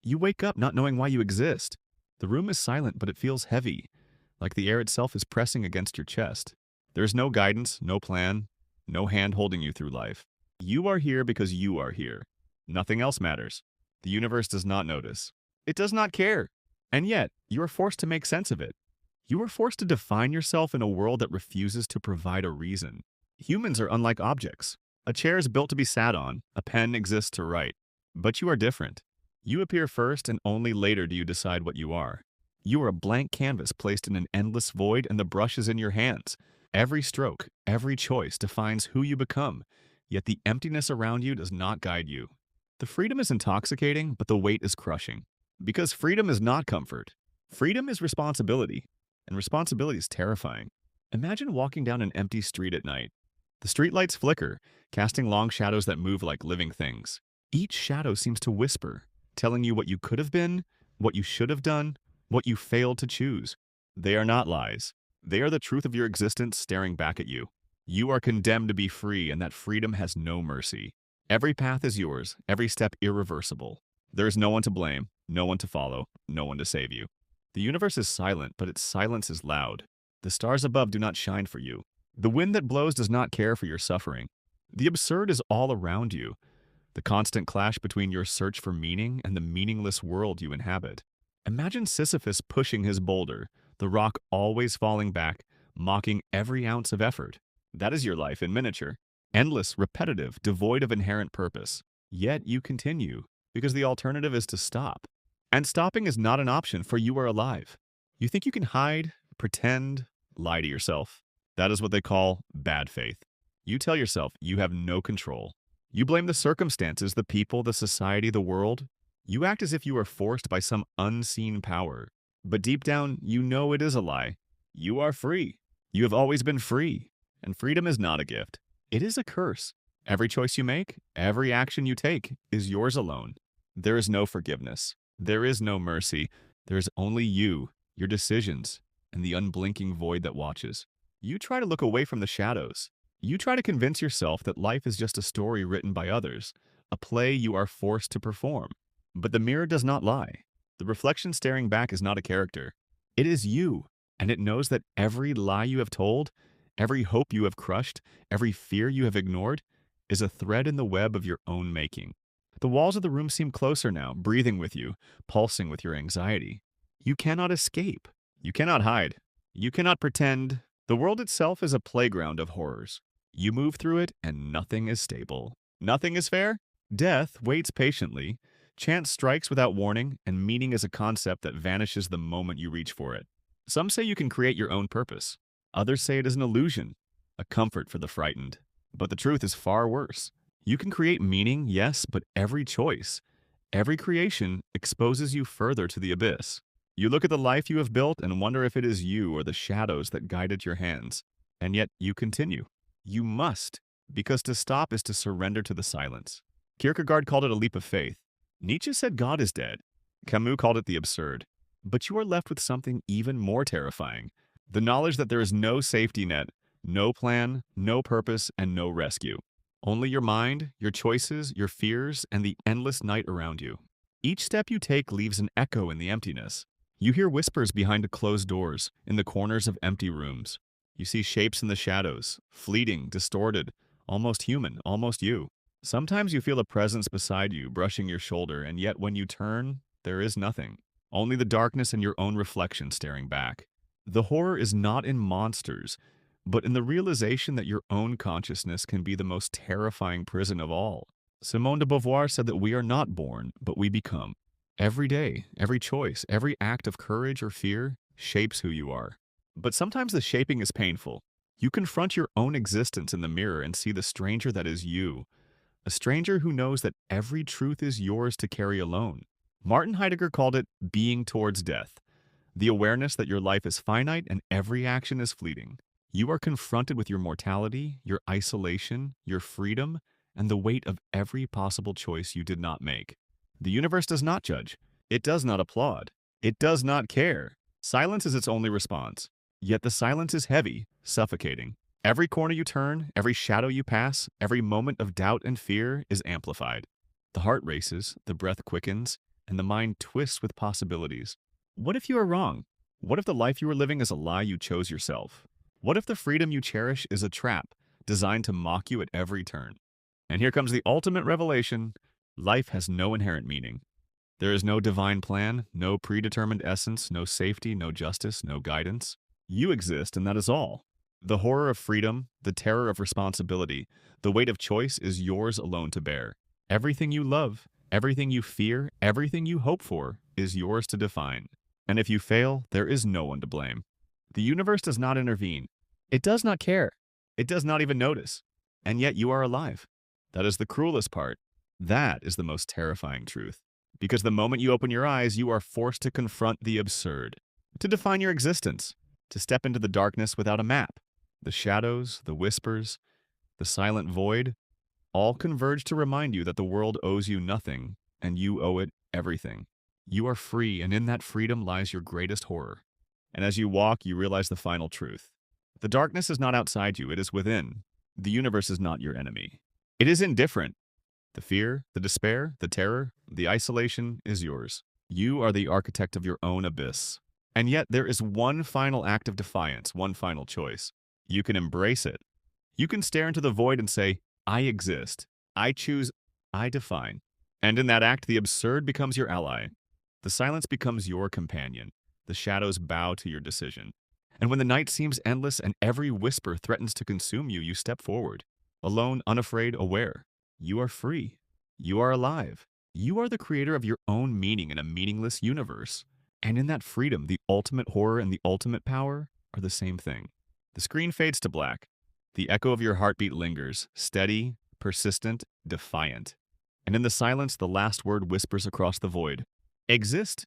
You wake up not knowing why you exist. The room is silent, but it feels heavy, like the air itself is pressing against your chest. There is no guidance, no plan, no hand holding you through life. You are here because you are here. Nothing else matters. The universe does not notice. It does not care. And yet, you are forced to make sense of it. You are forced to define yourself in a world that refuses to provide a reason. Humans are unlike objects. A chair is built to be sat on, a pen exists to write. But you are different. You appear first and only later do you decide what you are. You are a blank canvas placed in an endless void and the brush is in your hands. Every stroke, every choice defines who you become, yet the emptiness around you does not guide you. The freedom is intoxicating, but the weight is crushing. Because freedom is not comfort. Freedom is responsibility, and responsibility is terrifying. Imagine walking down an empty street at night. The streetlights flicker, casting long shadows that move like living things. Each shadow seems to whisper, telling you what you could have been, what you should have done, what you failed to choose. They are not lies. They are the truth of your existence staring back at you. You are condemned to be free, and that freedom has no mercy. Every path is yours, every step irreversible. There is no one to blame, no one to follow, no one to save you. The universe is silent, but its silence is loud. The stars above do not shine for you. The wind that blows does not care for your suffering. The absurd is all around you, the constant clash between your search for meaning and the meaningless world you inhabit. Imagine Sisyphus pushing his boulder, the rock always falling back, mocking every ounce of effort. That is your life in miniature. Endless, repetitive, devoid of inherent purpose. Yet you continue, because the alternative is to stop. And stopping is not an option, for you are alive. You think you can hide, pretend, lie to yourself. That is what they call bad faith. You tell yourself you have no control. You blame the circumstances, the people, the society, the world. You act as if you are forced by some unseen power. But deep down, you know it is a lie. You are free. You have always been free. And freedom is not a gift. It is a curse. Every choice you make, every action you take, is yours alone. There is no forgiveness. There is no mercy. There is only you, your decisions, and the unblinking void that watches. You try to look away from the shadows. You try to convince yourself that life is just a story written by others, a play you are forced to perform. But the mirror does not lie. The reflection staring back is not a character. It is you, and it knows that every lie you have told, every hope you have crushed, every fear you have ignored, is a thread in the web of your own making. The walls of the room seem closer now, breathing with you, pulsing with your anxiety. You cannot escape. You cannot hide. You cannot pretend. The world itself is a playground of horrors. You move through it, and nothing is stable. Nothing is fair. Death waits patiently. Chance strikes without warning, and meaning is a concept that vanishes the moment you reach for it. Some say you can create your own purpose. Others say it is an illusion, a comfort for the frightened. But the truth is far worse. You can create meaning, yes, but every choice, every creation exposes you further to the abyss. You look at the life you have built and wonder if it is you or the shadows that guided your hands. And yet you continue. You must, because to stop is to surrender to the silence. Kierkegaard called it a leap of faith. Nietzsche said God is dead. Camus called it the absurd. But you are left with something even more terrifying. The knowledge that there is no safety net, no plan, no purpose, and no rescue. Only your mind, your choices, your fears, and the endless night around you. Each step you take leaves an echo in the emptiness. You hear whispers behind closed doors, in the corners of empty rooms. You see shapes in the shadows, fleeting, distorted, almost human, almost you. Sometimes you feel a presence beside you, brushing your shoulder, and yet when you turn, there is nothing. Only the darkness and your own reflection staring back. The horror is not in monsters, but in the realization that your own consciousness can be the most terrifying prison of all. Simone de Beauvoir said that we are not born, but we become. Every day, every choice, every act of courage or fear shapes who you are. But sometimes the shaping is painful. You confront your own existence in the mirror and see the stranger that is you. A stranger who knows that every truth is yours to carry alone. Martin Heidegger called it being towards death. The awareness that your life is finite and every action is fleeting. You are confronted with your mortality, your isolation, your freedom, and the weight of every possible choice you did not make. The universe does not judge. It does not applaud. It does not care. Silence is its only response. Yet the silence is heavy, suffocating. Every corner you turn, every shadow you pass, every moment of doubt and fear is amplified. The heart races, the breath quickens, and the mind twists with possibilities. What if you are wrong? What if the life you are living is a lie you chose yourself? What if the freedom you cherish is a trap designed to mock you at every turn? And here comes the ultimate revelation. Life has no inherent meaning. There is no divine plan, no predetermined essence, no safety, no justice, no guidance. You exist, and that is all. The horror of freedom, the terror of responsibility, the weight of choice is yours alone to bear. Everything you love, everything you fear, everything you hope for is yours to define. And if you fail, there is no one to blame. The universe does not intervene. It does not care. It does not even notice. And yet you are alive. That is the cruelest part. That is the most terrifying truth. Because the moment you open your eyes, you are forced to confront the absurd, to define your existence, to step into the darkness without a map. The shadows, the whispers, the silent void, all converge to remind you that the world owes you nothing, and you owe it everything. You are free, and in that freedom lies your greatest horror. And as you walk, you realize the final truth. The darkness is not outside you, it is within. The universe is not your enemy. It is indifferent. The fear, the despair, the terror, the isolation is yours. You are the architect of your own abyss. And yet there is one final act of defiance, one final choice. You can embrace it. You can stare into the void and say, I exist. I choose. I define. And in that act, the absurd becomes your ally. The silence becomes your companion. The shadows bow to your decision. And when the night seems endless and every whisper threatens to consume you, you step forward. Alone, unafraid, aware. You are free. You are alive. You are the creator of your own meaning in a meaningless universe. And in that freedom, the ultimate horror and the ultimate power are the same thing. The screen fades to black. The echo of your heartbeat lingers, steady, persistent, defiant. And in the silence, the last word whispers across the void. Exist